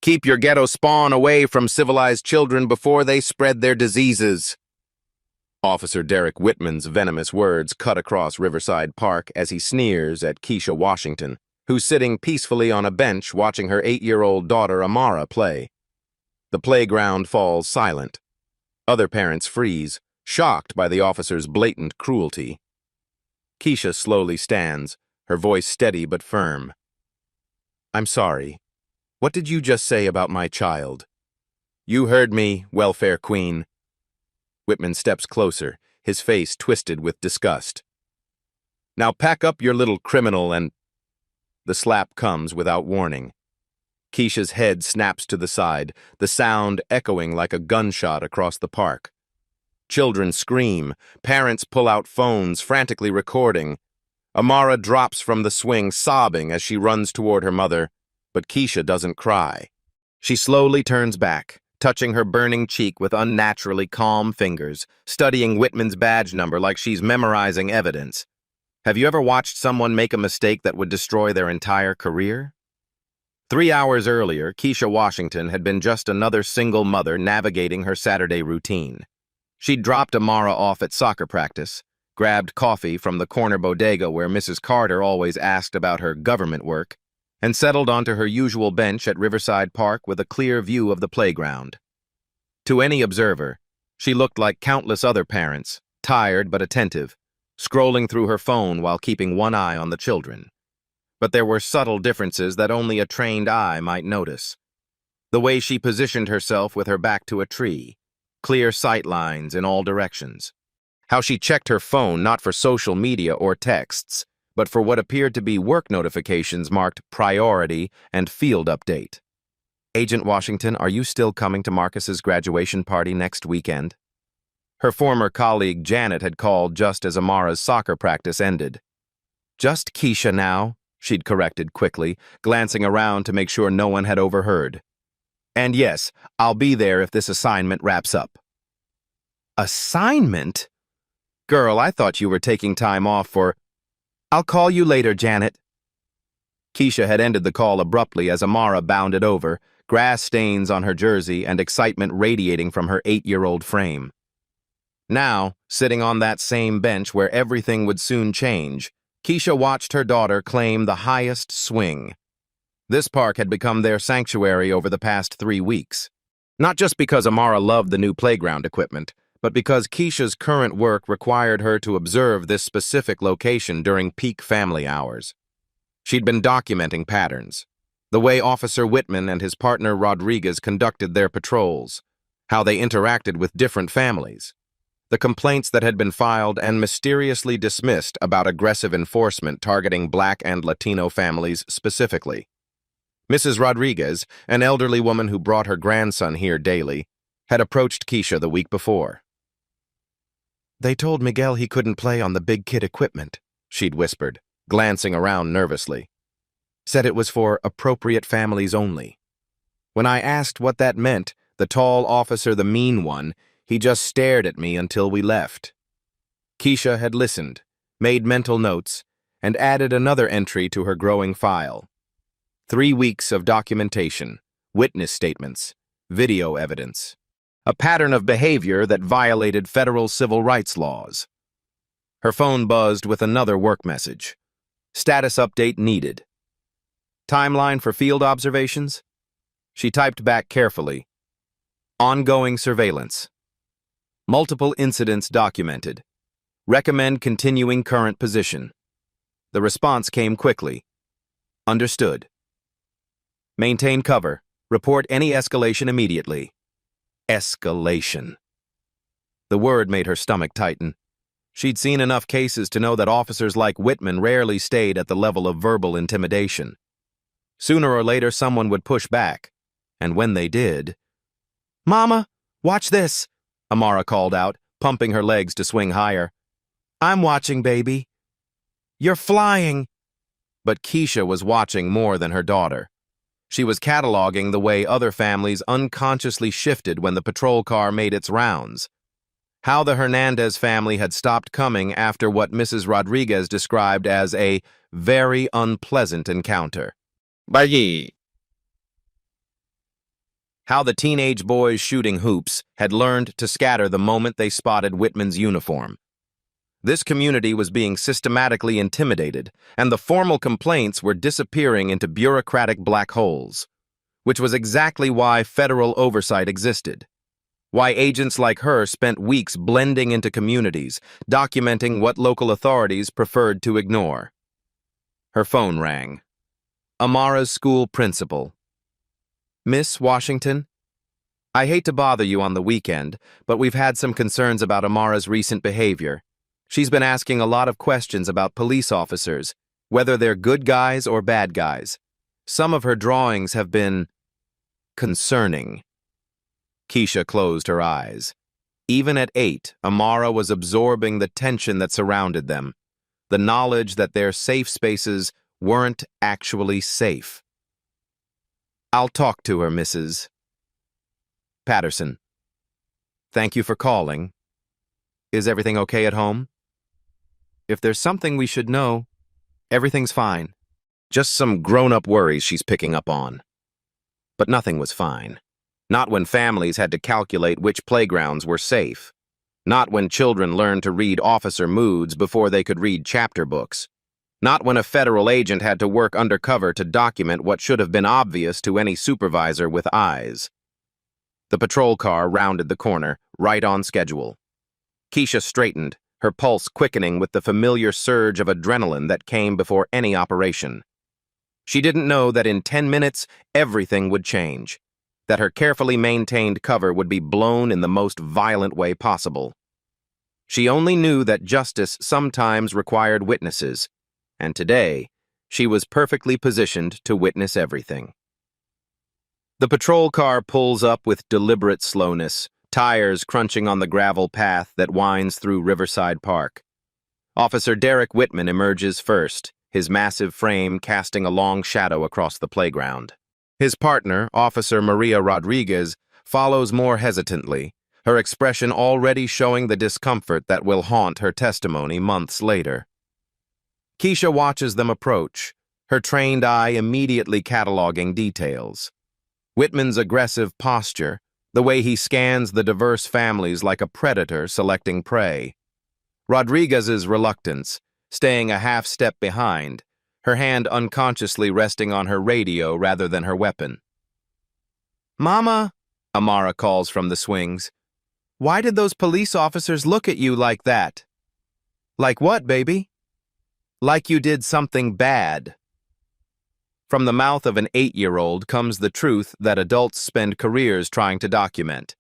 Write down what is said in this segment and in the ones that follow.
Keep your ghetto spawn away from civilized children before they spread their diseases. Officer Derek Whitman's venomous words cut across Riverside Park as he sneers at Keisha Washington, who's sitting peacefully on a bench watching her 8-year-old daughter Amara play. The playground falls silent. Other parents freeze, shocked by the officer's blatant cruelty. Keisha slowly stands, her voice steady but firm. "I'm sorry. What did you just say about my child?" "You heard me, welfare queen." Whitman steps closer, his face twisted with disgust. "Now pack up your little criminal and—" The slap comes without warning. Keisha's head snaps to the side, the sound echoing like a gunshot across the park. Children scream, parents pull out phones, frantically recording. Amara drops from the swing, sobbing as she runs toward her mother, but Keisha doesn't cry. She slowly turns back, touching her burning cheek with unnaturally calm fingers, studying Whitman's badge number like she's memorizing evidence. Have you ever watched someone make a mistake that would destroy their entire career? 3 hours earlier, Keisha Washington had been just another single mother navigating her Saturday routine. She'd dropped Amara off at soccer practice, grabbed coffee from the corner bodega where Mrs. Carter always asked about her government work, and settled onto her usual bench at Riverside Park with a clear view of the playground. To any observer, she looked like countless other parents, tired but attentive, scrolling through her phone while keeping one eye on the children. But there were subtle differences that only a trained eye might notice. The way she positioned herself with her back to a tree, clear sight lines in all directions. How she checked her phone not for social media or texts, but for what appeared to be work notifications marked priority and field update. "Agent Washington, are you still coming to Marcus's graduation party next weekend?" Her former colleague Janet had called just as Amara's soccer practice ended. "Just Keisha now," she'd corrected quickly, glancing around to make sure no one had overheard. "And yes, I'll be there if this assignment wraps up." "Assignment? Girl, I thought you were taking time off for—" "I'll call you later, Janet." Keisha had ended the call abruptly as Amara bounded over, grass stains on her jersey and excitement radiating from her 8-year-old frame. Now, sitting on that same bench where everything would soon change, Keisha watched her daughter claim the highest swing. This park had become their sanctuary over the past 3 weeks. Not just because Amara loved the new playground equipment, but because Keisha's current work required her to observe this specific location during peak family hours. She'd been documenting patterns, the way Officer Whitman and his partner Rodriguez conducted their patrols, how they interacted with different families, the complaints that had been filed and mysteriously dismissed about aggressive enforcement targeting Black and Latino families specifically. Mrs. Rodriguez, an elderly woman who brought her grandson here daily, had approached Keisha the week before. "They told Miguel he couldn't play on the big kid equipment," she'd whispered, glancing around nervously. "Said it was for appropriate families only." When I asked what that meant, the tall officer, the mean one, he just stared at me until we left. Keisha had listened, made mental notes, and added another entry to her growing file. 3 weeks of documentation, witness statements, video evidence. A pattern of behavior that violated federal civil rights laws. Her phone buzzed with another work message. Status update needed. Timeline for field observations? She typed back carefully. Ongoing surveillance. Multiple incidents documented. Recommend continuing current position. The response came quickly. Understood. Maintain cover. Report any escalation immediately. Escalation. The word made her stomach tighten. She'd seen enough cases to know that officers like Whitman rarely stayed at the level of verbal intimidation. Sooner or later, someone would push back. And when they did... "Mama, watch this," Amara called out, pumping her legs to swing higher. "I'm watching, baby." "You're flying." But Keisha was watching more than her daughter. She was cataloging the way other families unconsciously shifted when the patrol car made its rounds. How the Hernandez family had stopped coming after what Mrs. Rodriguez described as a very unpleasant encounter. Valley. How the teenage boys shooting hoops had learned to scatter the moment they spotted Whitman's uniform. This community was being systematically intimidated, and the formal complaints were disappearing into bureaucratic black holes, which was exactly why federal oversight existed. Why agents like her spent weeks blending into communities, documenting what local authorities preferred to ignore. Her phone rang. Amara's school principal. Miss Washington? I hate to bother you on the weekend, but we've had some concerns about Amara's recent behavior. She's been asking a lot of questions about police officers, whether they're good guys or bad guys. Some of her drawings have been concerning. Keisha closed her eyes. Even at 8, Amara was absorbing the tension that surrounded them, the knowledge that their safe spaces weren't actually safe. I'll talk to her, Mrs. Patterson. Thank you for calling. Is everything okay at home? If there's something we should know, everything's fine. Just some grown-up worries she's picking up on. But nothing was fine. Not when families had to calculate which playgrounds were safe. Not when children learned to read officer moods before they could read chapter books. Not when a federal agent had to work undercover to document what should have been obvious to any supervisor with eyes. The patrol car rounded the corner, right on schedule. Keisha straightened, her pulse quickening with the familiar surge of adrenaline that came before any operation. She didn't know that in 10 minutes, everything would change, that her carefully maintained cover would be blown in the most violent way possible. She only knew that justice sometimes required witnesses, and today, she was perfectly positioned to witness everything. The patrol car pulls up with deliberate slowness, tires crunching on the gravel path that winds through Riverside Park. Officer Derek Whitman emerges first, his massive frame casting a long shadow across the playground. His partner, Officer Maria Rodriguez, follows more hesitantly, her expression already showing the discomfort that will haunt her testimony months later. Keisha watches them approach, her trained eye immediately cataloging details. Whitman's aggressive posture, the way he scans the diverse families like a predator selecting prey. Rodriguez's reluctance, staying a half step behind, her hand unconsciously resting on her radio rather than her weapon. "Mama," Amara calls from the swings. "Why did those police officers look at you like that?" "Like what, baby?" "Like you did something bad." From the mouth of an 8-year-old comes the truth that adults spend careers trying to document.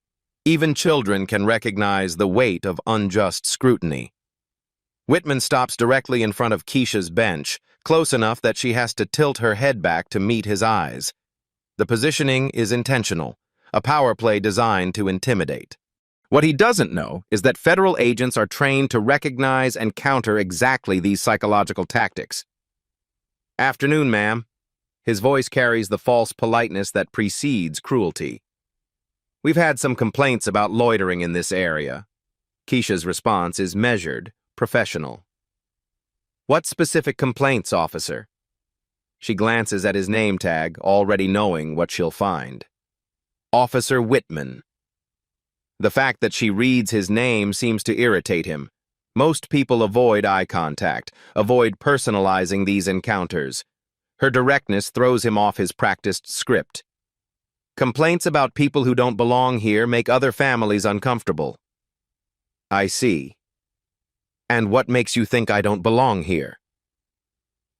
Even children can recognize the weight of unjust scrutiny. Whitman stops directly in front of Keisha's bench, close enough that she has to tilt her head back to meet his eyes. The positioning is intentional, a power play designed to intimidate. What he doesn't know is that federal agents are trained to recognize and counter exactly these psychological tactics. "Afternoon, ma'am." His voice carries the false politeness that precedes cruelty. "We've had some complaints about loitering in this area." Keisha's response is measured, professional. "What specific complaints, officer?" She glances at his name tag, already knowing what she'll find. Officer Whitman. The fact that she reads his name seems to irritate him. Most people avoid eye contact, avoid personalizing these encounters. Her directness throws him off his practiced script. "Complaints about people who don't belong here make other families uncomfortable." "I see. And what makes you think I don't belong here?"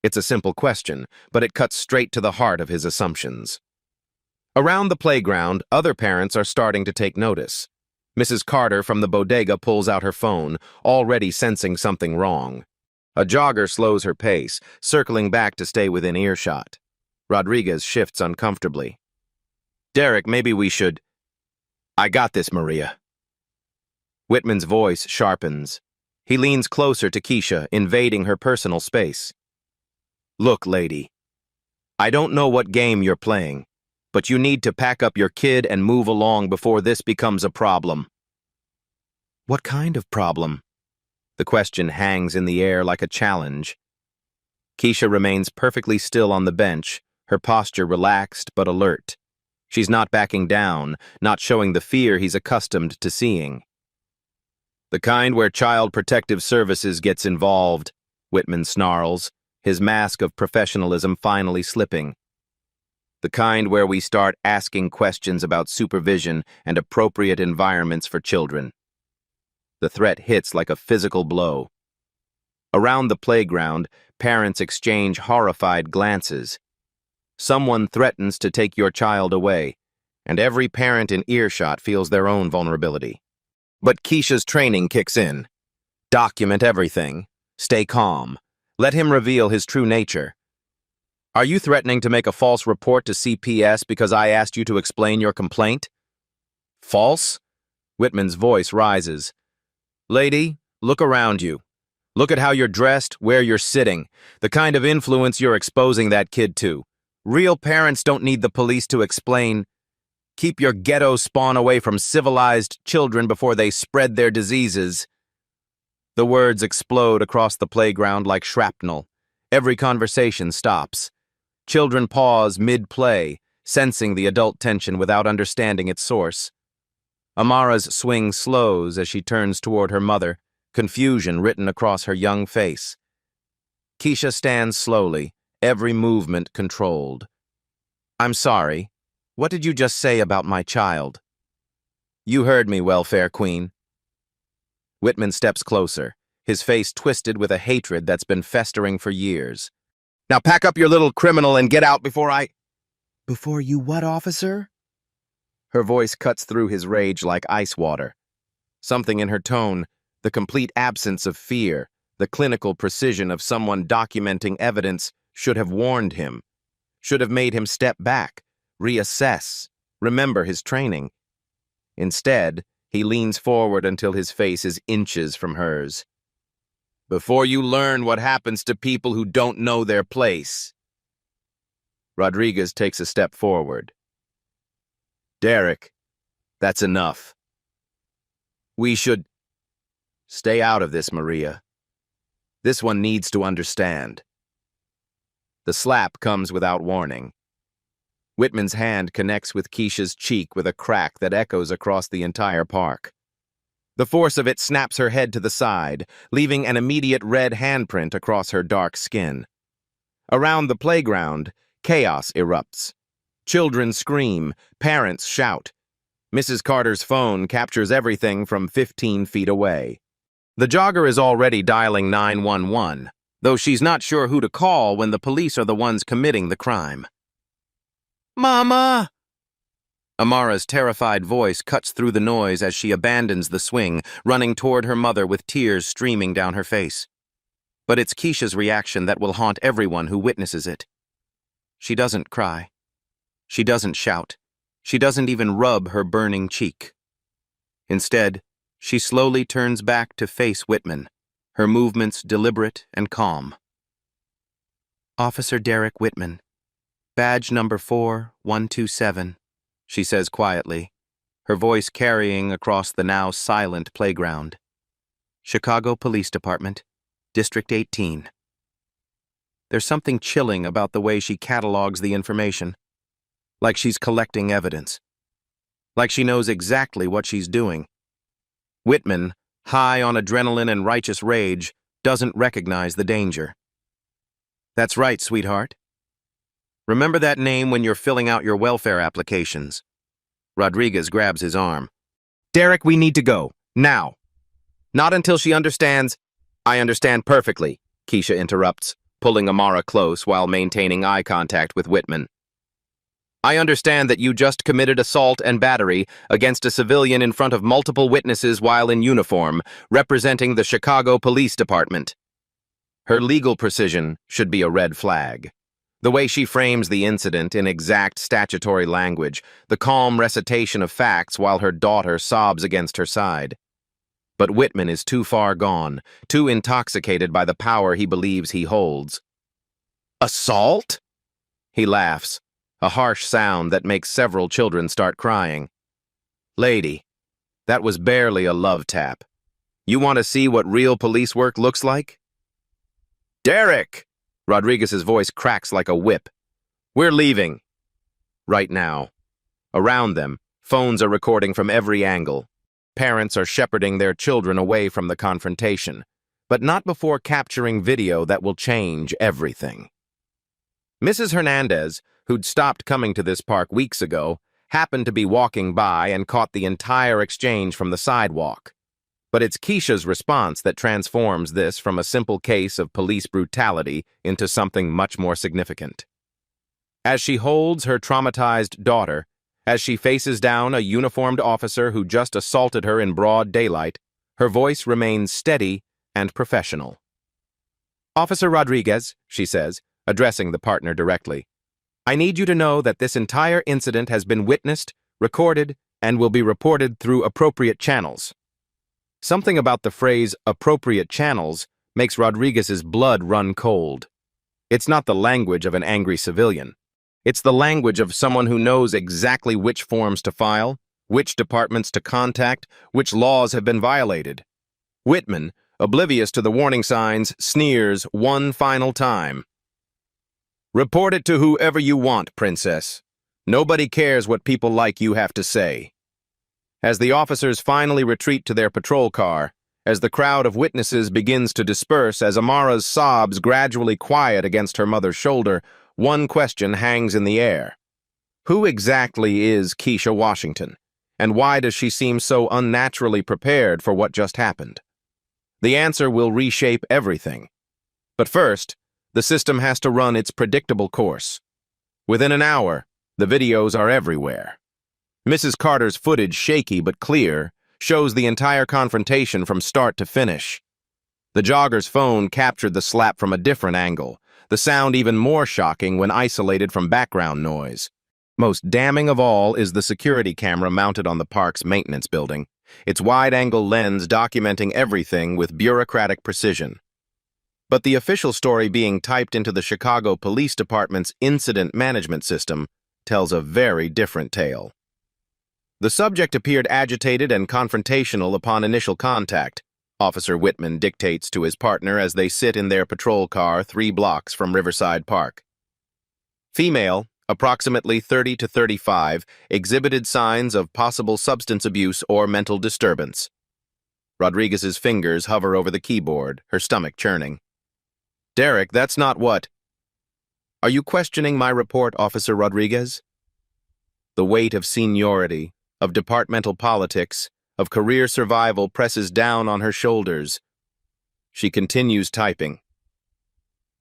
It's a simple question, but it cuts straight to the heart of his assumptions. Around the playground, other parents are starting to take notice. Mrs. Carter from the bodega pulls out her phone, already sensing something wrong. A jogger slows her pace, circling back to stay within earshot. Rodriguez shifts uncomfortably. "Derek, maybe we should—" "I got this, Maria." Whitman's voice sharpens. He leans closer to Keisha, invading her personal space. "Look, lady, I don't know what game you're playing, but you need to pack up your kid and move along before this becomes a problem." "What kind of problem?" The question hangs in the air like a challenge. Keisha remains perfectly still on the bench, her posture relaxed but alert. She's not backing down, not showing the fear he's accustomed to seeing. The kind where Child Protective Services gets involved, Whitman snarls, his mask of professionalism finally slipping. The kind where we start asking questions about supervision and appropriate environments for children. The threat hits like a physical blow. Around the playground, parents exchange horrified glances. Someone threatens to take your child away, and every parent in earshot feels their own vulnerability. But Keisha's training kicks in. Document everything. Stay calm. Let him reveal his true nature. Are you threatening to make a false report to CPS because I asked you to explain your complaint? False? Whitman's voice rises. Lady, look around you. Look at how you're dressed, where you're sitting, the kind of influence you're exposing that kid to. Real parents don't need the police to explain. Keep your ghetto spawn away from civilized children before they spread their diseases. The words explode across the playground like shrapnel. Every conversation stops. Children pause mid-play, sensing the adult tension without understanding its source. Amara's swing slows as she turns toward her mother, confusion written across her young face. Keisha stands slowly, every movement controlled. I'm sorry. What did you just say about my child? You heard me, welfare queen. Whitman steps closer, his face twisted with a hatred that's been festering for years. Now pack up your little criminal and get out before I— Before you what, officer? Her voice cuts through his rage like ice water. Something in her tone, the complete absence of fear, the clinical precision of someone documenting evidence, should have warned him, should have made him step back, reassess, remember his training. Instead, he leans forward until his face is inches from hers. Before you learn what happens to people who don't know their place. Rodriguez takes a step forward. Derek, that's enough. We should— Stay out of this, Maria. This one needs to understand. The slap comes without warning. Whitman's hand connects with Keisha's cheek with a crack that echoes across the entire park. The force of it snaps her head to the side, leaving an immediate red handprint across her dark skin. Around the playground, chaos erupts. Children scream, parents shout. Mrs. Carter's phone captures everything from 15 feet away. The jogger is already dialing 911, though she's not sure who to call when the police are the ones committing the crime. Mama! Amara's terrified voice cuts through the noise as she abandons the swing, running toward her mother with tears streaming down her face. But it's Keisha's reaction that will haunt everyone who witnesses it. She doesn't cry. She doesn't shout. She doesn't even rub her burning cheek. Instead, she slowly turns back to face Whitman, her movements deliberate and calm. Officer Derek Whitman, badge number 4127, she says quietly, her voice carrying across the now silent playground. Chicago Police Department, District 18. There's something chilling about the way she catalogs the information, like she's collecting evidence, like she knows exactly what she's doing. Whitman, high on adrenaline and righteous rage, doesn't recognize the danger. That's right, sweetheart. Remember that name when you're filling out your welfare applications. Rodriguez grabs his arm. Derek, we need to go. Now. Not until she understands. I understand perfectly, Keisha interrupts, pulling Amara close while maintaining eye contact with Whitman. I understand that you just committed assault and battery against a civilian in front of multiple witnesses while in uniform, representing the Chicago Police Department. Her legal precision should be a red flag. The way she frames the incident in exact statutory language, the calm recitation of facts while her daughter sobs against her side. But Whitman is too far gone, too intoxicated by the power he believes he holds. Assault? He laughs, a harsh sound that makes several children start crying. Lady, that was barely a love tap. You want to see what real police work looks like? Derek! Rodriguez's voice cracks like a whip. We're leaving. Right now. Around them, phones are recording from every angle. Parents are shepherding their children away from the confrontation, but not before capturing video that will change everything. Mrs. Hernandez, who'd stopped coming to this park weeks ago, happened to be walking by and caught the entire exchange from the sidewalk. But it's Keisha's response that transforms this from a simple case of police brutality into something much more significant. As she holds her traumatized daughter, as she faces down a uniformed officer who just assaulted her in broad daylight, her voice remains steady and professional. "Officer Rodriguez," she says, addressing the partner directly, "I need you to know that this entire incident has been witnessed, recorded, and will be reported through appropriate channels." Something about the phrase appropriate channels makes Rodriguez's blood run cold. It's not the language of an angry civilian. It's the language of someone who knows exactly which forms to file, which departments to contact, which laws have been violated. Whitman, oblivious to the warning signs, sneers one final time. "Report it to whoever you want, Princess. Nobody cares what people like you have to say." As the officers finally retreat to their patrol car, as the crowd of witnesses begins to disperse, as Amara's sobs gradually quiet against her mother's shoulder, one question hangs in the air. Who exactly is Keisha Washington, and why does she seem so unnaturally prepared for what just happened? The answer will reshape everything. But first, the system has to run its predictable course. Within an hour, the videos are everywhere. Mrs. Carter's footage, shaky but clear, shows the entire confrontation from start to finish. The jogger's phone captured the slap from a different angle, the sound even more shocking when isolated from background noise. Most damning of all is the security camera mounted on the park's maintenance building, its wide-angle lens documenting everything with bureaucratic precision. But the official story being typed into the Chicago Police Department's incident management system tells a very different tale. The subject appeared agitated and confrontational upon initial contact, Officer Whitman dictates to his partner as they sit in their patrol car 3 blocks from Riverside Park. Female, approximately 30 to 35, exhibited signs of possible substance abuse or mental disturbance. Rodriguez's fingers hover over the keyboard, her stomach churning. "Derek, that's not what—" "Are you questioning my report, Officer Rodriguez?" The weight of seniority, of departmental politics, of career survival presses down on her shoulders. She continues typing.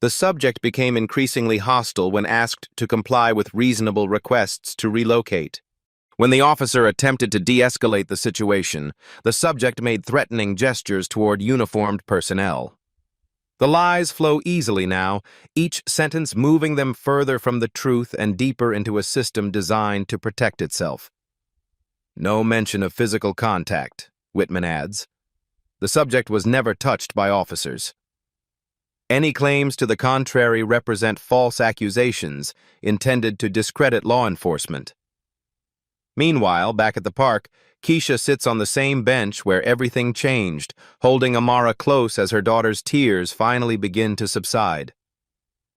The subject became increasingly hostile when asked to comply with reasonable requests to relocate. When the officer attempted to de-escalate the situation, the subject made threatening gestures toward uniformed personnel. The lies flow easily now, each sentence moving them further from the truth and deeper into a system designed to protect itself. "No mention of physical contact," Whitman adds. The subject was never touched by officers. Any claims to the contrary represent false accusations intended to discredit law enforcement. Meanwhile, back at the park, Keisha sits on the same bench where everything changed, holding Amara close as her daughter's tears finally begin to subside.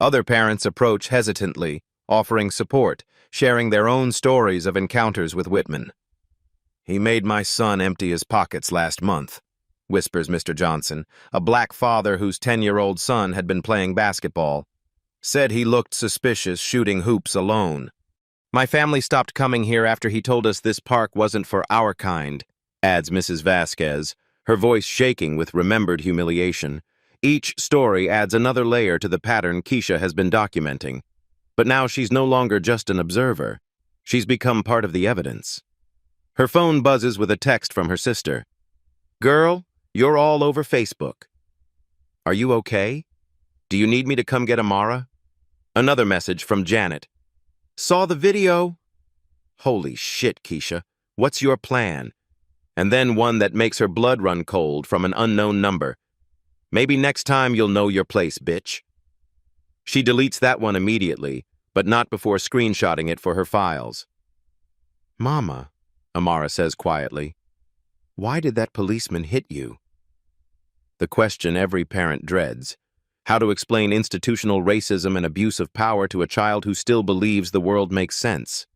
Other parents approach hesitantly, offering support, sharing their own stories of encounters with Whitman. "He made my son empty his pockets last month," whispers Mr. Johnson, a black father whose 10-year-old son had been playing basketball. "Said he looked suspicious shooting hoops alone. My family stopped coming here after he told us this park wasn't for our kind," adds Mrs. Vasquez, her voice shaking with remembered humiliation. Each story adds another layer to the pattern Keisha has been documenting. But now she's no longer just an observer. She's become part of the evidence. Her phone buzzes with a text from her sister. "Girl, you're all over Facebook. Are you okay? Do you need me to come get Amara?" Another message from Janet. "Saw the video." "Holy shit, Keisha. What's your plan?" And then one that makes her blood run cold from an unknown number. "Maybe next time you'll know your place, bitch." She deletes that one immediately, but not before screenshotting it for her files. "Mama," Amara says quietly, "why did that policeman hit you?" The question every parent dreads: how to explain institutional racism and abuse of power to a child who still believes the world makes sense.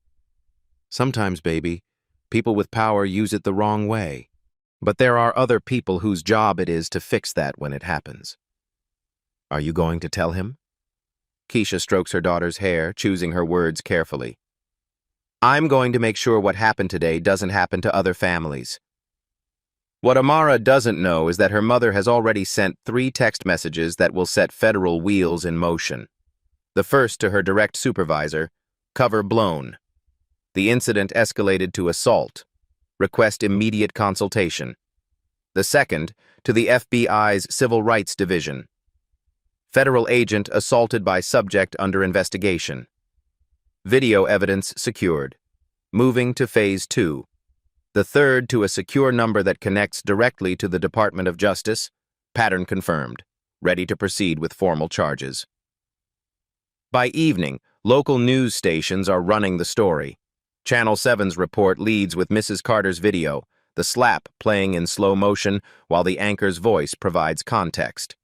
Sometimes, baby, people with power use it the wrong way. But there are other people whose job it is to fix that when it happens. Are you going to tell him? Keisha strokes her daughter's hair, choosing her words carefully. I'm going to make sure what happened today doesn't happen to other families. What Amara doesn't know is that her mother has already sent 3 text messages that will set federal wheels in motion. The first to her direct supervisor, cover blown. The incident escalated to assault. Request immediate consultation. The second to the FBI's Civil Rights Division. Federal agent assaulted by subject under investigation. Video evidence secured. Moving to Phase 2. The third to a secure number that connects directly to the Department of Justice. Pattern confirmed. Ready to proceed with formal charges. By evening, local news stations are running the story. Channel 7's report leads with Mrs. Carter's video, the slap playing in slow motion while the anchor's voice provides context.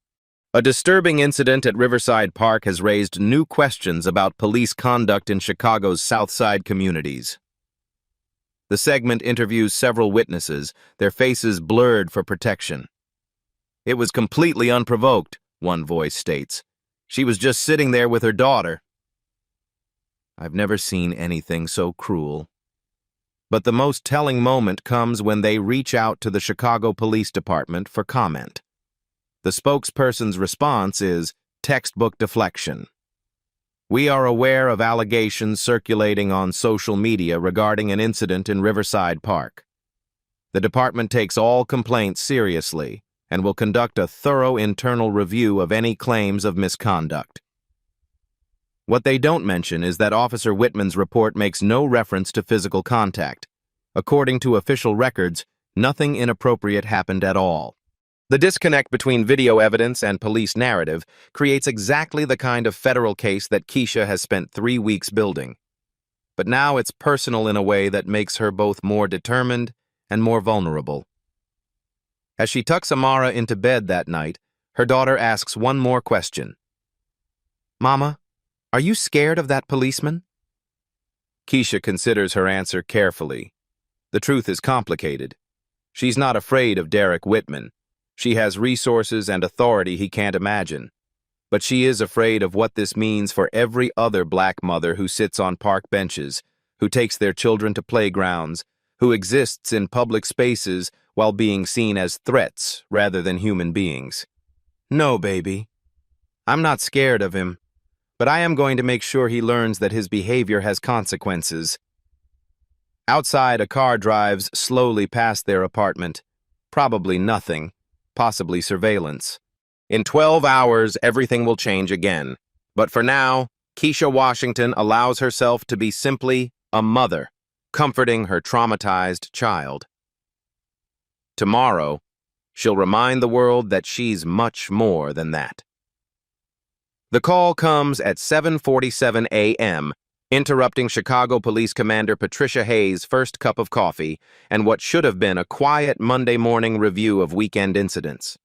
A disturbing incident at Riverside Park has raised new questions about police conduct in Chicago's South Side communities. The segment interviews several witnesses, their faces blurred for protection. It was completely unprovoked, one voice states. She was just sitting there with her daughter. I've never seen anything so cruel. But the most telling moment comes when they reach out to the Chicago Police Department for comment. The spokesperson's response is textbook deflection. We are aware of allegations circulating on social media regarding an incident in Riverside Park. The department takes all complaints seriously and will conduct a thorough internal review of any claims of misconduct. What they don't mention is that Officer Whitman's report makes no reference to physical contact. According to official records, nothing inappropriate happened at all. The disconnect between video evidence and police narrative creates exactly the kind of federal case that Keisha has spent 3 weeks building. But now it's personal in a way that makes her both more determined and more vulnerable. As she tucks Amara into bed that night, her daughter asks one more question. Mama, are you scared of that policeman? Keisha considers her answer carefully. The truth is complicated. She's not afraid of Derek Whitman. She has resources and authority he can't imagine. But she is afraid of what this means for every other black mother who sits on park benches, who takes their children to playgrounds, who exists in public spaces while being seen as threats rather than human beings. No, baby. I'm not scared of him. But I am going to make sure he learns that his behavior has consequences. Outside, a car drives slowly past their apartment. Probably nothing, possibly surveillance. In 12 hours, everything will change again. But for now, Keisha Washington allows herself to be simply a mother, comforting her traumatized child. Tomorrow, she'll remind the world that she's much more than that. The call comes at 7:47 a.m., interrupting Chicago Police Commander Patricia Hayes' first cup of coffee and what should have been a quiet Monday morning review of weekend incidents.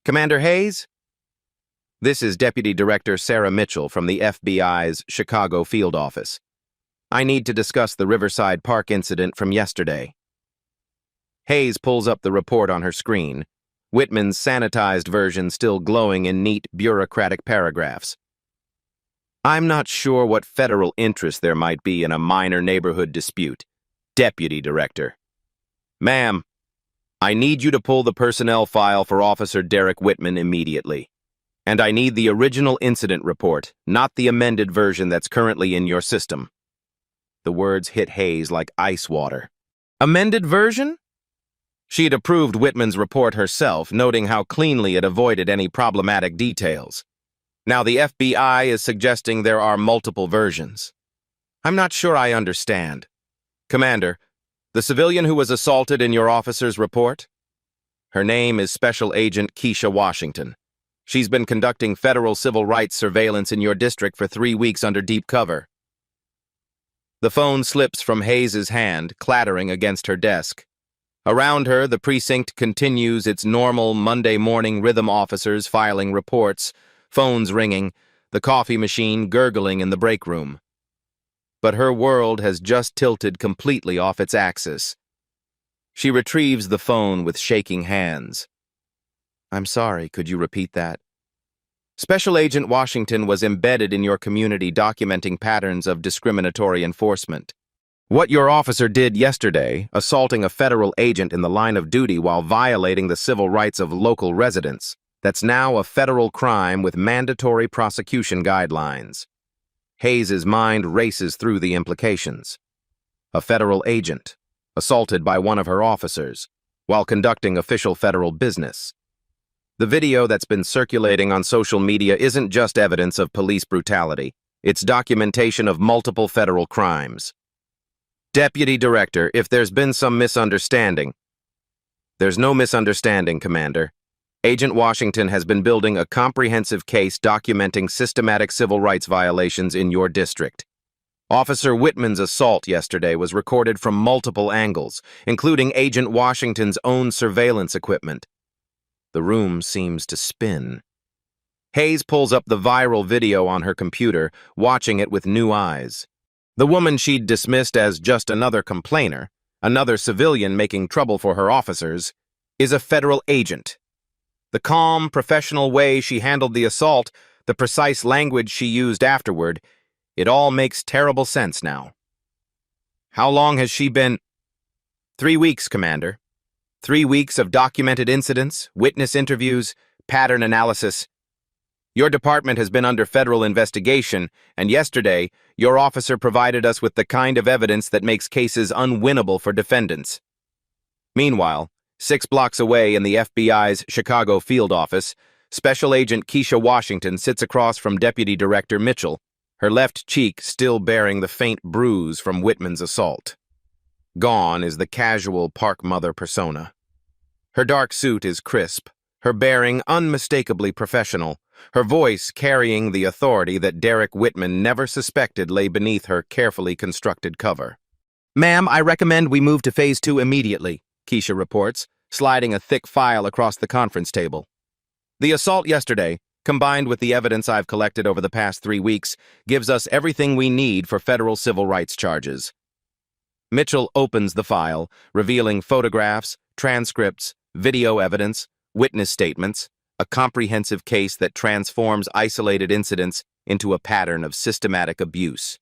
Commander Hayes? This is Deputy Director Sarah Mitchell from the FBI's Chicago Field Office. I need to discuss the Riverside Park incident from yesterday. Hayes pulls up the report on her screen, Whitman's sanitized version still glowing in neat, bureaucratic paragraphs. I'm not sure what federal interest there might be in a minor neighborhood dispute. Deputy Director. Ma'am, I need you to pull the personnel file for Officer Derek Whitman immediately. And I need the original incident report, not the amended version that's currently in your system. The words hit Hayes like ice water. Amended version? She had approved Whitman's report herself, noting how cleanly it avoided any problematic details. Now the FBI is suggesting there are multiple versions. I'm not sure I understand. Commander, the civilian who was assaulted in your officer's report? Her name is Special Agent Keisha Washington. She's been conducting federal civil rights surveillance in your district for 3 weeks under deep cover. The phone slips from Hayes' hand, clattering against her desk. Around her, the precinct continues its normal Monday morning rhythm, officers filing reports, phones ringing, the coffee machine gurgling in the break room. but her world has just tilted completely off its axis. She retrieves the phone with shaking hands. I'm sorry, could you repeat that? Special Agent Washington was embedded in your community documenting patterns of discriminatory enforcement. What your officer did yesterday, assaulting a federal agent in the line of duty while violating the civil rights of local residents, that's now a federal crime with mandatory prosecution guidelines. Hayes's mind races through the implications. A federal agent, assaulted by one of her officers, while conducting official federal business. The video that's been circulating on social media isn't just evidence of police brutality, it's documentation of multiple federal crimes. Deputy Director, if there's been some misunderstanding. There's no misunderstanding, Commander. Agent Washington has been building a comprehensive case documenting systematic civil rights violations in your district. Officer Whitman's assault yesterday was recorded from multiple angles, including Agent Washington's own surveillance equipment. The room seems to spin. Hayes pulls up the viral video on her computer, watching it with new eyes. The woman she'd dismissed as just another complainer, another civilian making trouble for her officers, is a federal agent. The calm, professional way she handled the assault, the precise language she used afterward, it all makes terrible sense now. How long has she been? 3 weeks, Commander. 3 weeks of documented incidents, witness interviews, pattern analysis. Your department has been under federal investigation, and yesterday, your officer provided us with the kind of evidence that makes cases unwinnable for defendants. Meanwhile, 6 blocks away in the FBI's Chicago field office, Special Agent Keisha Washington sits across from Deputy Director Mitchell, her left cheek still bearing the faint bruise from Whitman's assault. Gone is the casual park mother persona. Her dark suit is crisp, her bearing unmistakably professional, her voice carrying the authority that Derek Whitman never suspected lay beneath her carefully constructed cover. Ma'am, I recommend we move to Phase 2 immediately, Keisha reports, sliding a thick file across the conference table. The assault yesterday, combined with the evidence I've collected over the past 3 weeks, gives us everything we need for federal civil rights charges. Mitchell opens the file, revealing photographs, transcripts, video evidence, witness statements, a comprehensive case that transforms isolated incidents into a pattern of systematic abuse.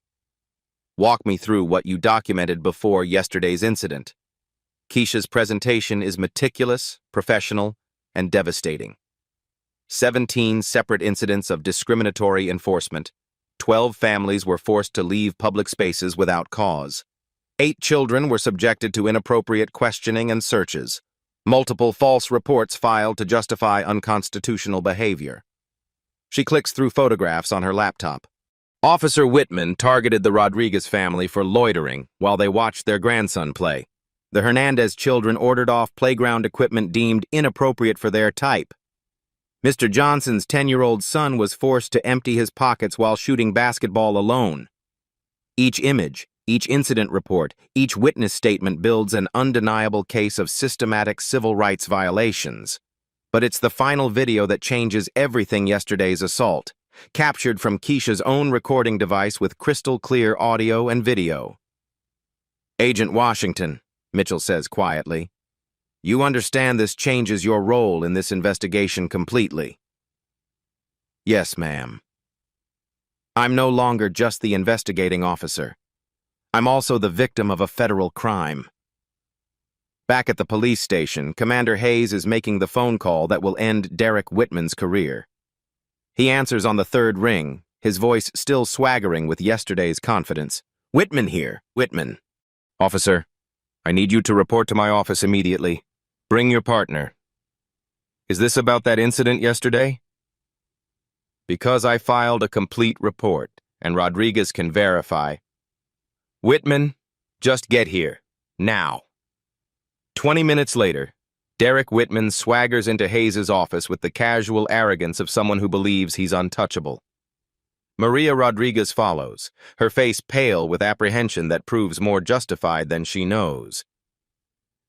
Walk me through what you documented before yesterday's incident. Keisha's presentation is meticulous, professional, and devastating. 17 separate incidents of discriminatory enforcement. 12 families were forced to leave public spaces without cause. 8 children were subjected to inappropriate questioning and searches. Multiple false reports filed to justify unconstitutional behavior. She clicks through photographs on her laptop. Officer Whitman targeted the Rodriguez family for loitering while they watched their grandson play. The Hernandez children ordered off playground equipment deemed inappropriate for their type. Mr. Johnson's 10-year-old son was forced to empty his pockets while shooting basketball alone. Each image, each incident report, each witness statement builds an undeniable case of systematic civil rights violations. But it's the final video that changes everything yesterday's assault, captured from Keisha's own recording device with crystal clear audio and video. Agent Washington, Mitchell says quietly, you understand this changes your role in this investigation completely. Yes, ma'am. I'm no longer just the investigating officer. I'm also the victim of a federal crime. Back at the police station, Commander Hayes is making the phone call that will end Derek Whitman's career. He answers on the 3rd ring, his voice still swaggering with yesterday's confidence. Whitman here, Whitman. Officer, I need you to report to my office immediately. Bring your partner. Is this about that incident yesterday? Because I filed a complete report, and Rodriguez can verify. Whitman, just get here. Now. 20 minutes later, Derek Whitman swaggers into Hayes's office with the casual arrogance of someone who believes he's untouchable. Maria Rodriguez follows, her face pale with apprehension that proves more justified than she knows.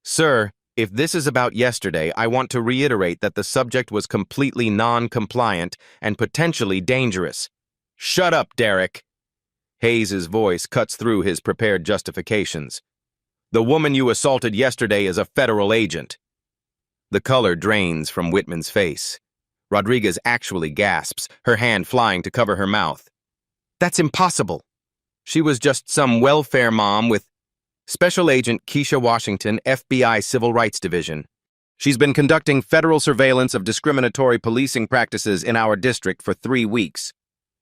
Sir, if this is about yesterday, I want to reiterate that the subject was completely non-compliant and potentially dangerous. Shut up, Derek. Hayes's voice cuts through his prepared justifications. "The woman you assaulted yesterday is a federal agent." The color drains from Whitman's face. Rodriguez actually gasps, her hand flying to cover her mouth. "That's impossible. She was just some welfare mom with Special Agent Keisha Washington, FBI Civil Rights Division. She's been conducting federal surveillance of discriminatory policing practices in our district for 3 weeks.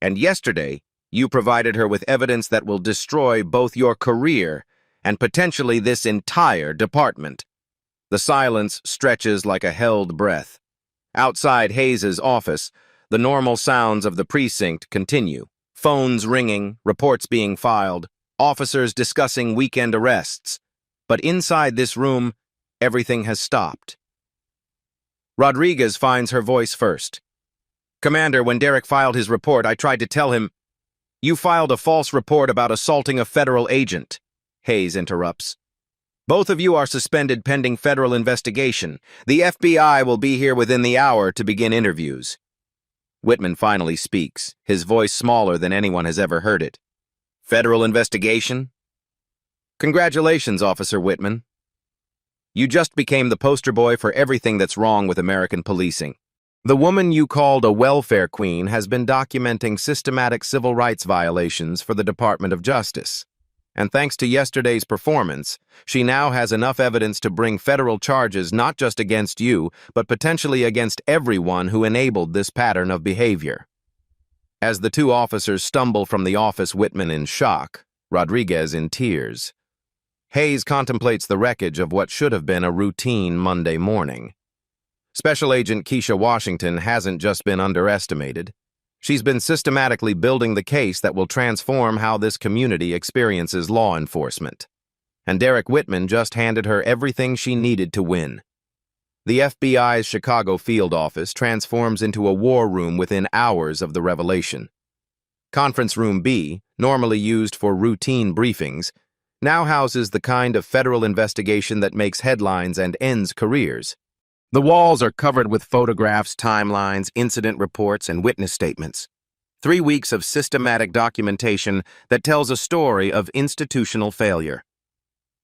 And yesterday, you provided her with evidence that will destroy both your career and potentially this entire department." The silence stretches like a held breath. Outside Hayes's office, the normal sounds of the precinct continue. Phones ringing, reports being filed, officers discussing weekend arrests. But inside this room, everything has stopped. Rodriguez finds her voice first. "Commander, when Derek filed his report, I tried to tell him—" "You filed a false report about assaulting a federal agent," Hayes interrupts. "Both of you are suspended pending federal investigation. The FBI will be here within the hour to begin interviews." Whitman finally speaks, his voice smaller than anyone has ever heard it. "Federal investigation?" "Congratulations, Officer Whitman. You just became the poster boy for everything that's wrong with American policing. The woman you called a welfare queen has been documenting systematic civil rights violations for the Department of Justice. And thanks to yesterday's performance, she now has enough evidence to bring federal charges not just against you, but potentially against everyone who enabled this pattern of behavior." As the two officers stumble from the office, Whitman in shock, Rodriguez in tears. Hayes contemplates the wreckage of what should have been a routine Monday morning. Special Agent Keisha Washington hasn't just been underestimated. She's been systematically building the case that will transform how this community experiences law enforcement. And Derek Whitman just handed her everything she needed to win. The FBI's Chicago field office transforms into a war room within hours of the revelation. Conference Room B, normally used for routine briefings, now houses the kind of federal investigation that makes headlines and ends careers. The walls are covered with photographs, timelines, incident reports, and witness statements. 3 weeks of systematic documentation that tells a story of institutional failure.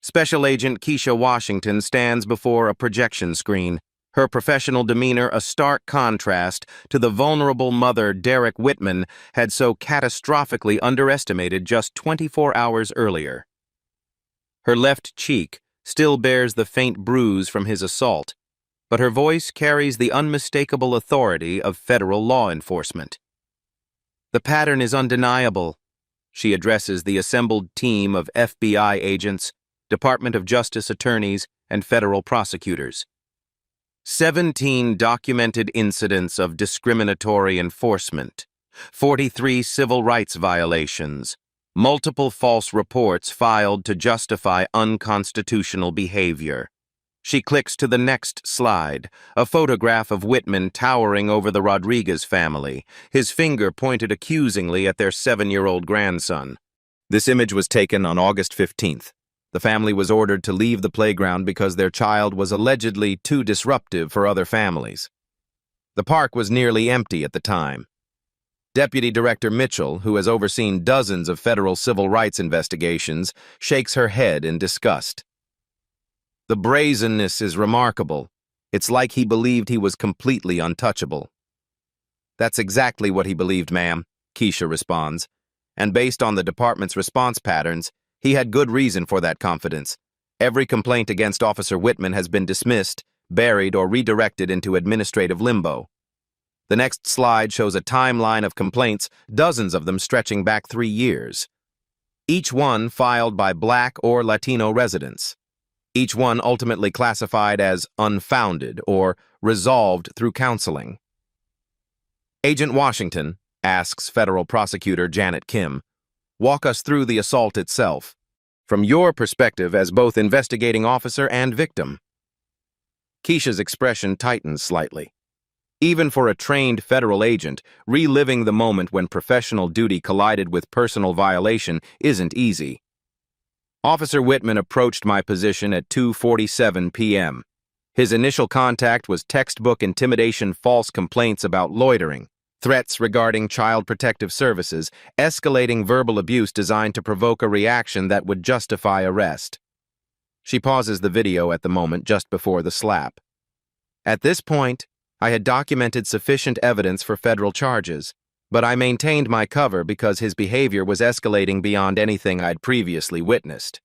Special Agent Keisha Washington stands before a projection screen, her professional demeanor a stark contrast to the vulnerable mother Derek Whitman had so catastrophically underestimated just 24 hours earlier. Her left cheek still bears the faint bruise from his assault, but her voice carries the unmistakable authority of federal law enforcement. "The pattern is undeniable," she addresses the assembled team of FBI agents, Department of Justice attorneys, and federal prosecutors. 17 documented incidents of discriminatory enforcement, 43 civil rights violations, multiple false reports filed to justify unconstitutional behavior. She clicks to the next slide, a photograph of Whitman towering over the Rodriguez family, his finger pointed accusingly at their 7-year-old grandson. This image was taken on August 15th. The family was ordered to leave the playground because their child was allegedly too disruptive for other families. The park was nearly empty at the time. Deputy Director Mitchell, who has overseen dozens of federal civil rights investigations, shakes her head in disgust. "The brazenness is remarkable. It's like he believed he was completely untouchable." "That's exactly what he believed, ma'am," Keisha responds. "And based on the department's response patterns, he had good reason for that confidence. Every complaint against Officer Whitman has been dismissed, buried, or redirected into administrative limbo." The next slide shows a timeline of complaints, dozens of them stretching back 3 years. Each one filed by Black or Latino residents. Each one ultimately classified as unfounded or resolved through counseling. "Agent Washington," asks federal prosecutor Janet Kim, "walk us through the assault itself, from your perspective as both investigating officer and victim." Keisha's expression tightens slightly. Even for a trained federal agent, reliving the moment when professional duty collided with personal violation isn't easy. "Officer Whitman approached my position at 2:47 p.m. His initial contact was textbook intimidation, false complaints about loitering. threats regarding Child Protective Services, escalating verbal abuse designed to provoke a reaction that would justify arrest. She pauses the video at the moment just before the slap. At this point, I had documented sufficient evidence for federal charges, but I maintained my cover because his behavior was escalating beyond anything I'd previously witnessed.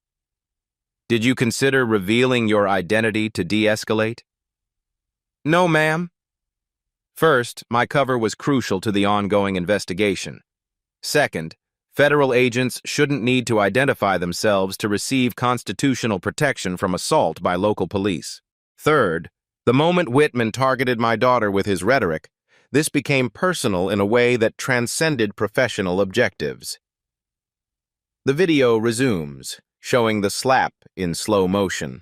Did you consider revealing your identity to de-escalate? No, ma'am. First, my cover was crucial to the ongoing investigation. Second, federal agents shouldn't need to identify themselves to receive constitutional protection from assault by local police. Third, the moment Whitman targeted my daughter with his rhetoric, this became personal in a way that transcended professional objectives. The video resumes, showing the slap in slow motion.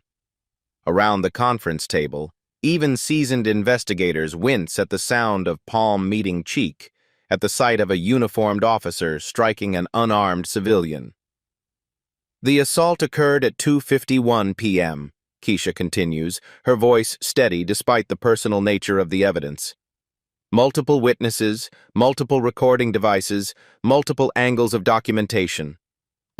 Around the conference table, even seasoned investigators wince at the sound of palm meeting cheek at the sight of a uniformed officer striking an unarmed civilian. The assault occurred at 2:51 p.m., Keisha continues, her voice steady despite the personal nature of the evidence. Multiple witnesses, multiple recording devices, multiple angles of documentation.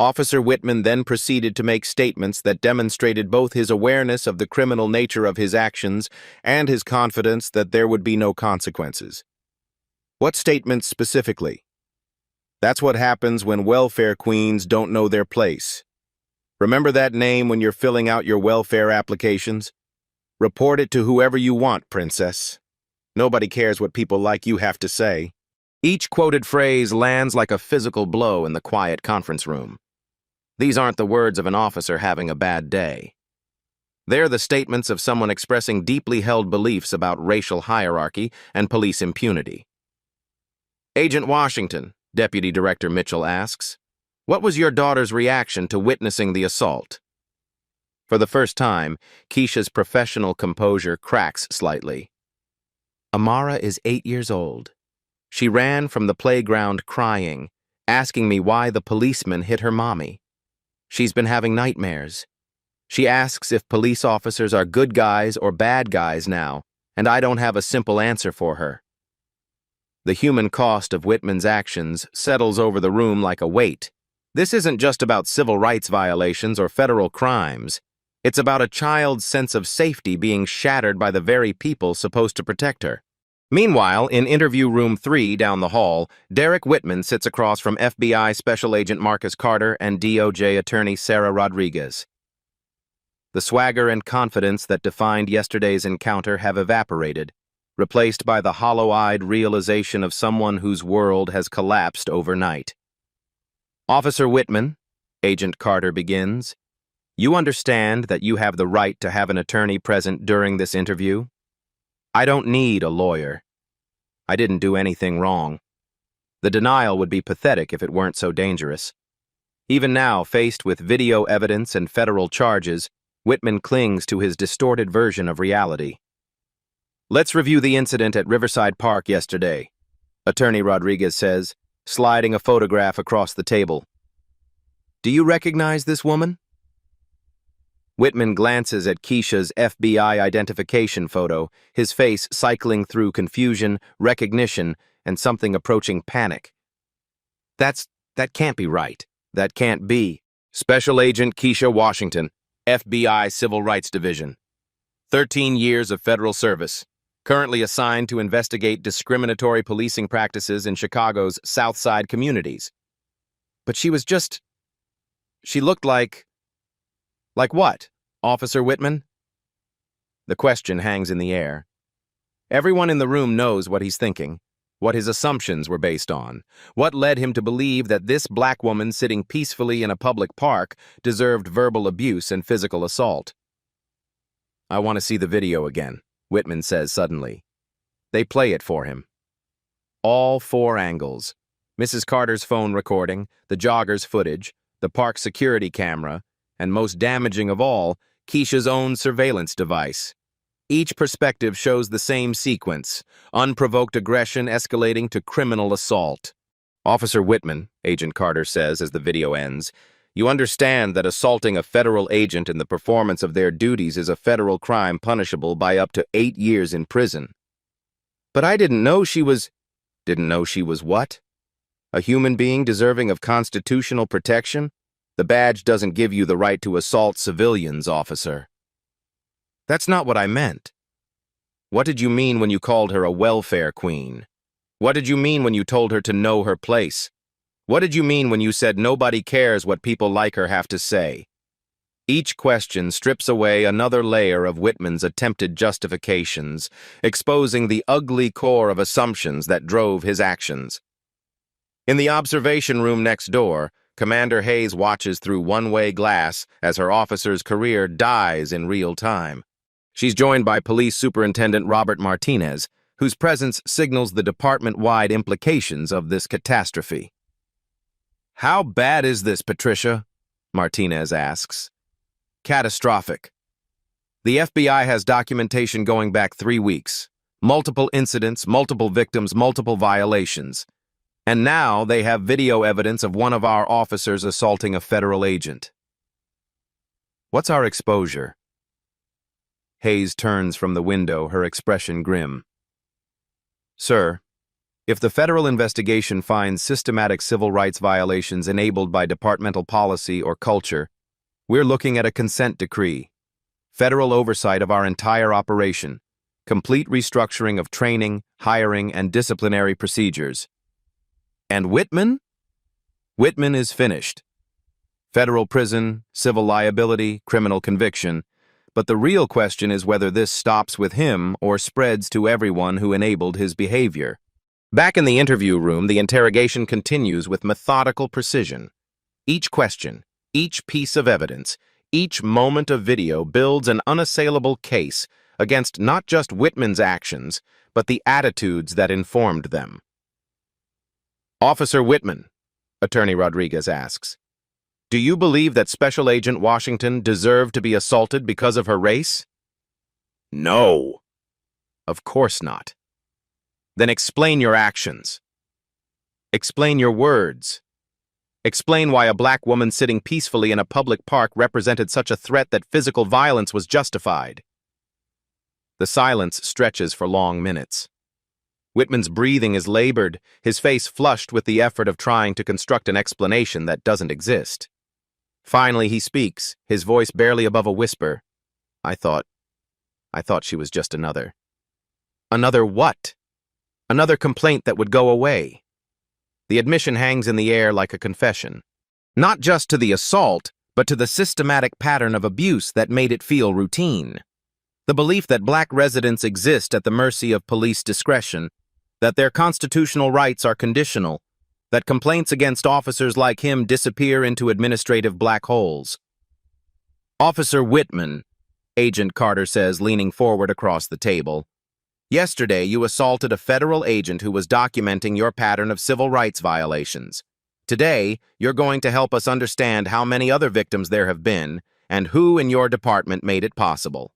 Officer Whitman then proceeded to make statements that demonstrated both his awareness of the criminal nature of his actions and his confidence that there would be no consequences. What statements specifically? That's what happens when welfare queens don't know their place. Remember that name when you're filling out your welfare applications? Report it to whoever you want, princess. Nobody cares what people like you have to say. Each quoted phrase lands like a physical blow in the quiet conference room. These aren't the words of an officer having a bad day. They're the statements of someone expressing deeply held beliefs about racial hierarchy and police impunity. Agent Washington, Deputy Director Mitchell asks, what was your daughter's reaction to witnessing the assault? For the first time, Keisha's professional composure cracks slightly. Amara is 8 years old. She ran from the playground crying, asking me why the policeman hit her mommy. She's been having nightmares. She asks if police officers are good guys or bad guys now, and I don't have a simple answer for her. The human cost of Whitman's actions settles over the room like a weight. This isn't just about civil rights violations or federal crimes. It's about a child's sense of safety being shattered by the very people supposed to protect her. Meanwhile, in interview room 3 down the hall, Derek Whitman sits across from FBI Special Agent Marcus Carter and DOJ Attorney Sarah Rodriguez. The swagger and confidence that defined yesterday's encounter have evaporated, replaced by the hollow-eyed realization of someone whose world has collapsed overnight. Officer Whitman, Agent Carter begins, you understand that you have the right to have an attorney present during this interview? I don't need a lawyer. I didn't do anything wrong. The denial would be pathetic if it weren't so dangerous. Even now, faced with video evidence and federal charges, Whitman clings to his distorted version of reality. Let's review the incident at Riverside Park yesterday, Attorney Rodriguez says, sliding a photograph across the table. Do you recognize this woman? Whitman glances at Keisha's FBI identification photo, his face cycling through confusion, recognition, and something approaching panic. That can't be right. That can't be. Special Agent Keisha Washington, FBI Civil Rights Division. 13 years of federal service. Currently assigned to investigate discriminatory policing practices in Chicago's South Side communities. But she looked like... Like what, Officer Whitman? The question hangs in the air. Everyone in the room knows what he's thinking, what his assumptions were based on, what led him to believe that this black woman sitting peacefully in a public park deserved verbal abuse and physical assault. I want to see the video again, Whitman says suddenly. They play it for him. All 4 angles. Mrs. Carter's phone recording, the jogger's footage, the park security camera, and most damaging of all, Keisha's own surveillance device. Each perspective shows the same sequence, unprovoked aggression escalating to criminal assault. Officer Whitman, Agent Carter says as the video ends, you understand that assaulting a federal agent in the performance of their duties is a federal crime punishable by up to 8 years in prison. But I didn't know she was... Didn't know she was what? A human being deserving of constitutional protection? The badge doesn't give you the right to assault civilians, officer. That's not what I meant. What did you mean when you called her a welfare queen? What did you mean when you told her to know her place? What did you mean when you said nobody cares what people like her have to say? Each question strips away another layer of Whitman's attempted justifications, exposing the ugly core of assumptions that drove his actions. In the observation room next door, Commander Hayes watches through one-way glass as her officer's career dies in real time. She's joined by Police Superintendent Robert Martinez, whose presence signals the department-wide implications of this catastrophe. "How bad is this, Patricia?" Martinez asks. "Catastrophic. The FBI has documentation going back 3 weeks. Multiple incidents, multiple victims, multiple violations. And now they have video evidence of one of our officers assaulting a federal agent. What's our exposure?" Hayes turns from the window, her expression grim. "Sir, if the federal investigation finds systematic civil rights violations enabled by departmental policy or culture, we're looking at a consent decree, federal oversight of our entire operation, complete restructuring of training, hiring, and disciplinary procedures. And Whitman? Whitman is finished. Federal prison, civil liability, criminal conviction. But the real question is whether this stops with him or spreads to everyone who enabled his behavior." Back in the interview room, the interrogation continues with methodical precision. Each question, each piece of evidence, each moment of video builds an unassailable case against not just Whitman's actions, but the attitudes that informed them. "Officer Whitman," Attorney Rodriguez asks, "do you believe that Special Agent Washington deserved to be assaulted because of her race?" "No." "Of course not." "Then explain your actions. Explain your words. Explain why a black woman sitting peacefully in a public park represented such a threat that physical violence was justified." The silence stretches for long minutes. Whitman's breathing is labored, his face flushed with the effort of trying to construct an explanation that doesn't exist. Finally he speaks, his voice barely above a whisper. I thought she was just another." "Another what?" "Another complaint that would go away." The admission hangs in the air like a confession. Not just to the assault, but to the systematic pattern of abuse that made it feel routine. The belief that black residents exist at the mercy of police discretion, that their constitutional rights are conditional, that complaints against officers like him disappear into administrative black holes. "Officer Whitman," Agent Carter says, leaning forward across the table, "yesterday you assaulted a federal agent who was documenting your pattern of civil rights violations. Today, you're going to help us understand how many other victims there have been and who in your department made it possible."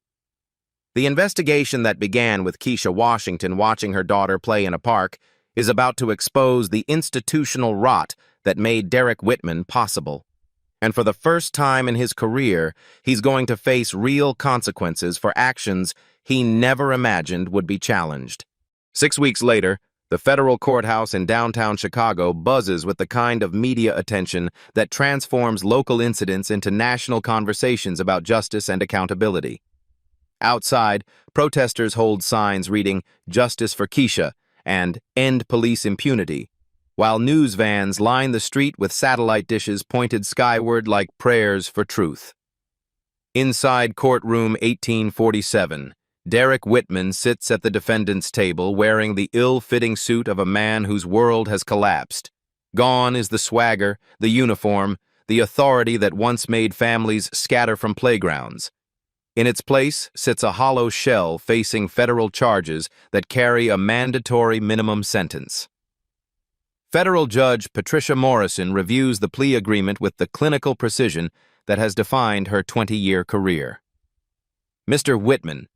The investigation that began with Keisha Washington watching her daughter play in a park is about to expose the institutional rot that made Derek Whitman possible. And for the first time in his career, he's going to face real consequences for actions he never imagined would be challenged. 6 weeks later, the federal courthouse in downtown Chicago buzzes with the kind of media attention that transforms local incidents into national conversations about justice and accountability. Outside, protesters hold signs reading "Justice for Keisha" and "End Police Impunity," while news vans line the street with satellite dishes pointed skyward like prayers for truth. Inside courtroom 1847, Derek Whitman sits at the defendant's table wearing the ill-fitting suit of a man whose world has collapsed. Gone is the swagger, the uniform, the authority that once made families scatter from playgrounds. In its place sits a hollow shell facing federal charges that carry a mandatory minimum sentence. Federal Judge Patricia Morrison reviews the plea agreement with the clinical precision that has defined her 20-year career. "Mr. Whitman,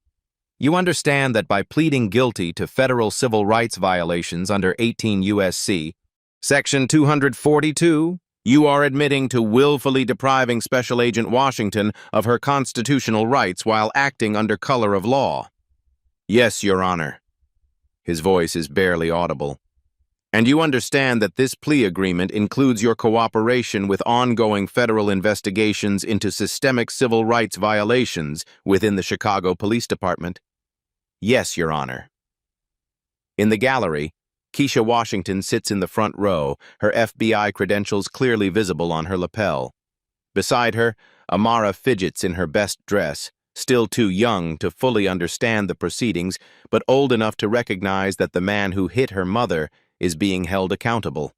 you understand that by pleading guilty to federal civil rights violations under 18 U.S.C. Section 242, you are admitting to willfully depriving Special Agent Washington of her constitutional rights while acting under color of law." "Yes, Your Honor." His voice is barely audible. And you understand that this plea agreement includes your cooperation with ongoing federal investigations into systemic civil rights violations within the Chicago Police Department? Yes, Your Honor. In the gallery, Keisha Washington sits in the front row, her FBI credentials clearly visible on her lapel. Beside her, Amara fidgets in her best dress, still too young to fully understand the proceedings, but old enough to recognize that the man who hit her mother is being held accountable.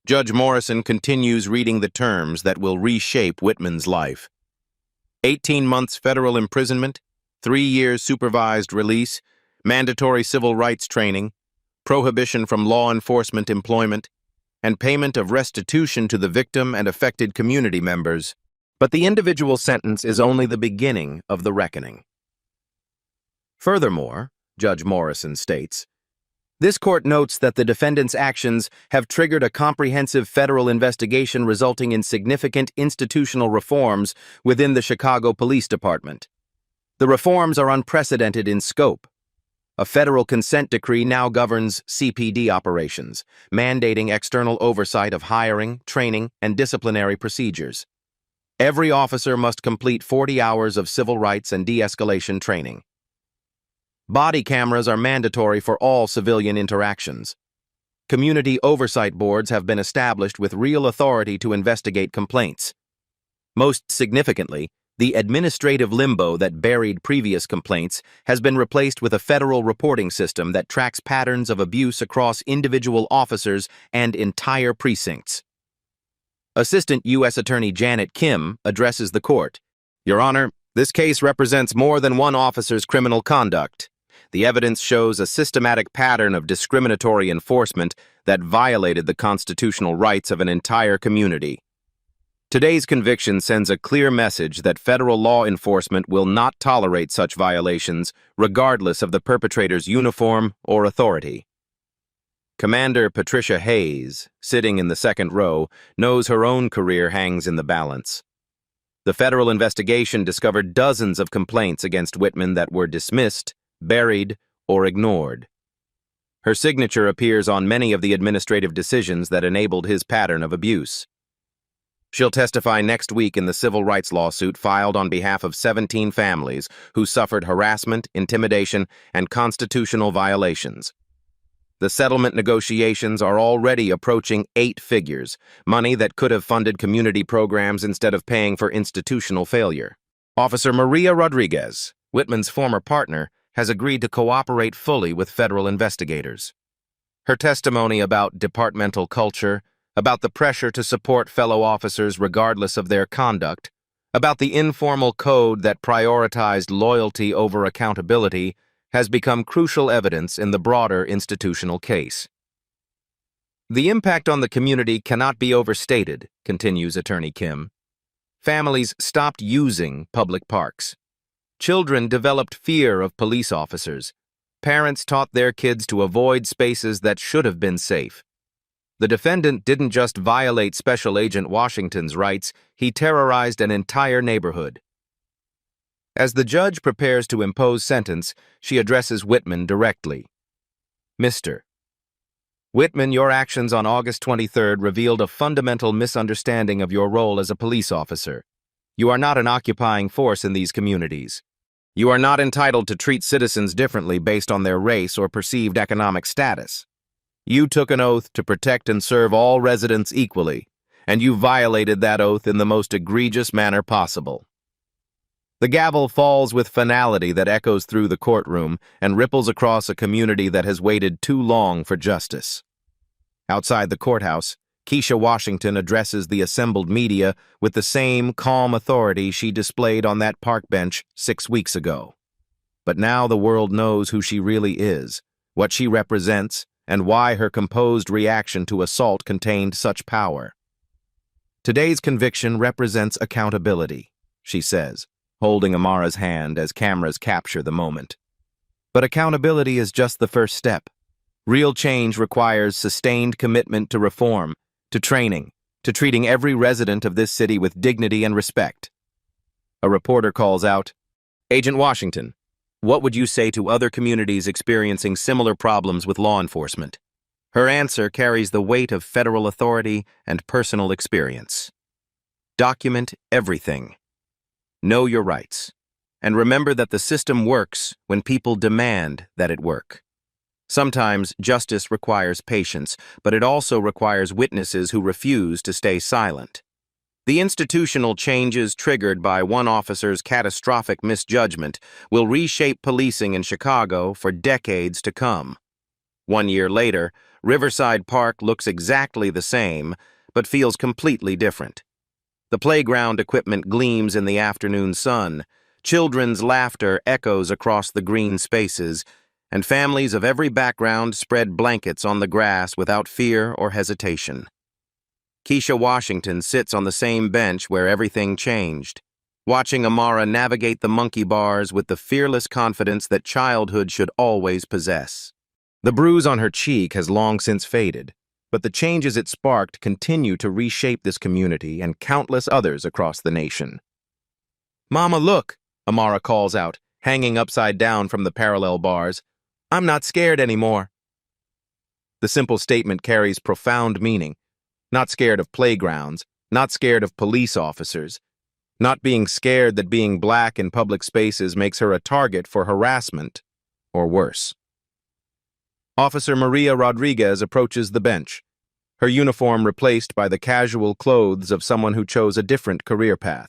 Judge Morrison continues reading the terms that will reshape Whitman's life. 18 months federal imprisonment, 3 years supervised release, mandatory civil rights training, prohibition from law enforcement employment, and payment of restitution to the victim and affected community members. But the individual sentence is only the beginning of the reckoning. Furthermore, Judge Morrison states, this court notes that the defendant's actions have triggered a comprehensive federal investigation resulting in significant institutional reforms within the Chicago Police Department. The reforms are unprecedented in scope. A federal consent decree now governs CPD operations, mandating external oversight of hiring, training, and disciplinary procedures. Every officer must complete 40 hours of civil rights and de-escalation training. Body cameras are mandatory for all civilian interactions. Community oversight boards have been established with real authority to investigate complaints. Most significantly, the administrative limbo that buried previous complaints has been replaced with a federal reporting system that tracks patterns of abuse across individual officers and entire precincts. Assistant U.S. Attorney Janet Kim addresses the court. Your Honor, this case represents more than one officer's criminal conduct. The evidence shows a systematic pattern of discriminatory enforcement that violated the constitutional rights of an entire community. Today's conviction sends a clear message that federal law enforcement will not tolerate such violations, regardless of the perpetrator's uniform or authority. Commander Patricia Hayes, sitting in the second row, knows her own career hangs in the balance. The federal investigation discovered dozens of complaints against Whitman that were dismissed, buried, or ignored. Her signature appears on many of the administrative decisions that enabled his pattern of abuse. She'll testify next week in the civil rights lawsuit filed on behalf of 17 families who suffered harassment, intimidation, and constitutional violations. The settlement negotiations are already approaching 8 figures, money that could have funded community programs instead of paying for institutional failure. Officer Maria Rodriguez, Whitman's former partner, has agreed to cooperate fully with federal investigators. Her testimony about departmental culture, about the pressure to support fellow officers regardless of their conduct, about the informal code that prioritized loyalty over accountability, has become crucial evidence in the broader institutional case. The impact on the community cannot be overstated, continues Attorney Kim. Families stopped using public parks. Children developed fear of police officers. Parents taught their kids to avoid spaces that should have been safe. The defendant didn't just violate Special Agent Washington's rights, he terrorized an entire neighborhood. As the judge prepares to impose sentence, she addresses Whitman directly. Mr. Whitman, your actions on August 23rd revealed a fundamental misunderstanding of your role as a police officer. You are not an occupying force in these communities. You are not entitled to treat citizens differently based on their race or perceived economic status. You took an oath to protect and serve all residents equally, and you violated that oath in the most egregious manner possible. The gavel falls with finality that echoes through the courtroom and ripples across a community that has waited too long for justice. Outside the courthouse, Keisha Washington addresses the assembled media with the same calm authority she displayed on that park bench 6 weeks ago. But now the world knows who she really is, what she represents, and why her composed reaction to assault contained such power. Today's conviction represents accountability, she says, holding Amara's hand as cameras capture the moment. But accountability is just the first step. Real change requires sustained commitment to reform, to training, to treating every resident of this city with dignity and respect. A reporter calls out, Agent Washington, what would you say to other communities experiencing similar problems with law enforcement? Her answer carries the weight of federal authority and personal experience. Document everything. Know your rights. And remember that the system works when people demand that it work. Sometimes justice requires patience, but it also requires witnesses who refuse to stay silent. The institutional changes triggered by one officer's catastrophic misjudgment will reshape policing in Chicago for decades to come. 1 year later, Riverside Park looks exactly the same, but feels completely different. The playground equipment gleams in the afternoon sun, children's laughter echoes across the green spaces, and families of every background spread blankets on the grass without fear or hesitation. Keisha Washington sits on the same bench where everything changed, watching Amara navigate the monkey bars with the fearless confidence that childhood should always possess. The bruise on her cheek has long since faded, but the changes it sparked continue to reshape this community and countless others across the nation. "Mama, look," Amara calls out, hanging upside down from the parallel bars. "I'm not scared anymore." The simple statement carries profound meaning. Not scared of playgrounds, not scared of police officers, not being scared that being black in public spaces makes her a target for harassment, or worse. Officer Maria Rodriguez approaches the bench, her uniform replaced by the casual clothes of someone who chose a different career path.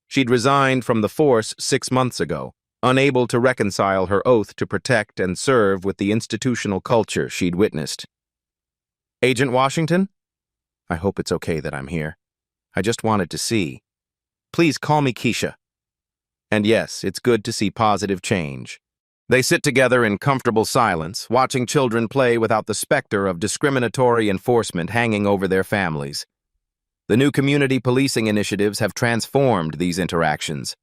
She'd resigned from the force 6 months ago, unable to reconcile her oath to protect and serve with the institutional culture she'd witnessed. "Agent Washington? I hope it's okay that I'm here. I just wanted to see. Please call me Keisha." And yes, it's good to see positive change. They sit together in comfortable silence, watching children play without the specter of discriminatory enforcement hanging over their families. The new community policing initiatives have transformed these interactions.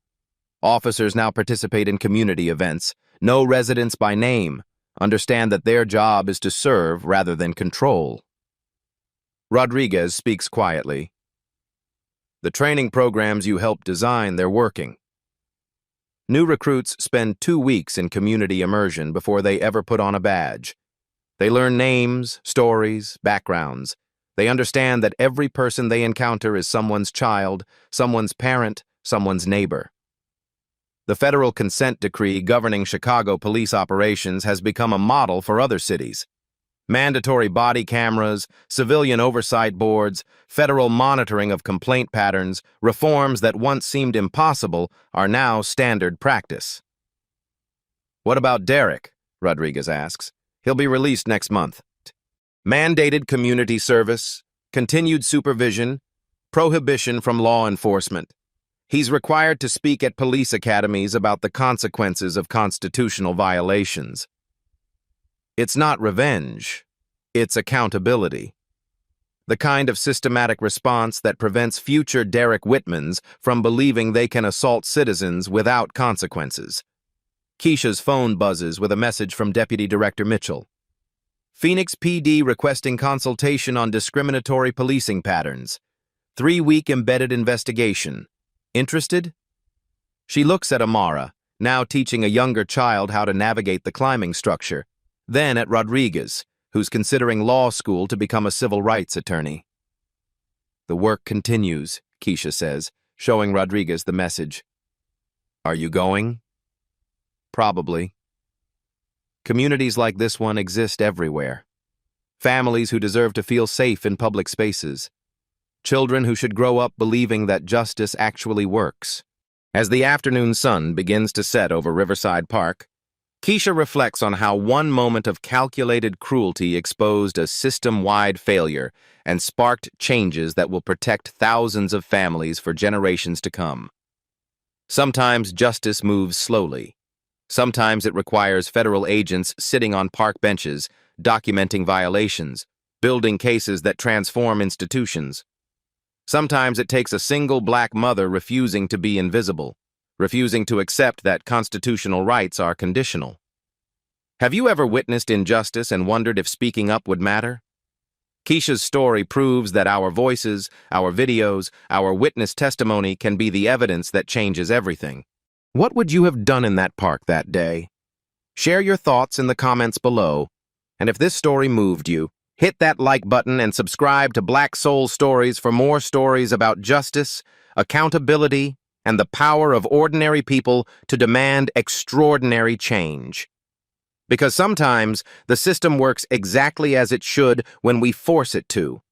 Officers now participate in community events, know residents by name, understand that their job is to serve rather than control. Rodriguez speaks quietly. "The training programs you helped design, they're working." New recruits spend 2 weeks in community immersion before they ever put on a badge. They learn names, stories, backgrounds. They understand that every person they encounter is someone's child, someone's parent, someone's neighbor. The federal consent decree governing Chicago police operations has become a model for other cities. Mandatory body cameras, civilian oversight boards, federal monitoring of complaint patterns, reforms that once seemed impossible are now standard practice. "What about Derek?" Rodriguez asks. "He'll be released next month." Mandated community service, continued supervision, prohibition from law enforcement. He's required to speak at police academies about the consequences of constitutional violations. It's not revenge, it's accountability. The kind of systematic response that prevents future Derek Whitmans from believing they can assault citizens without consequences. Keisha's phone buzzes with a message from Deputy Director Mitchell. "Phoenix PD requesting consultation on discriminatory policing patterns. 3-week embedded investigation. Interested?" She looks at Amara, now teaching a younger child how to navigate the climbing structure, then at Rodriguez, who's considering law school to become a civil rights attorney. "The work continues," Keisha says, showing Rodriguez the message. "Are you going?" "Probably." Communities like this one exist everywhere. Families who deserve to feel safe in public spaces. Children who should grow up believing that justice actually works. As the afternoon sun begins to set over Riverside Park, Keisha reflects on how one moment of calculated cruelty exposed a system-wide failure and sparked changes that will protect thousands of families for generations to come. Sometimes justice moves slowly. Sometimes it requires federal agents sitting on park benches, documenting violations, building cases that transform institutions. Sometimes it takes a single black mother refusing to be invisible, refusing to accept that constitutional rights are conditional. Have you ever witnessed injustice and wondered if speaking up would matter? Keisha's story proves that our voices, our videos, our witness testimony can be the evidence that changes everything. What would you have done in that park that day? Share your thoughts in the comments below, and if this story moved you, Hit that like button and subscribe to Black Soul Stories for more stories about justice, accountability, and the power of ordinary people to demand extraordinary change. Because sometimes the system works exactly as it should when we force it to.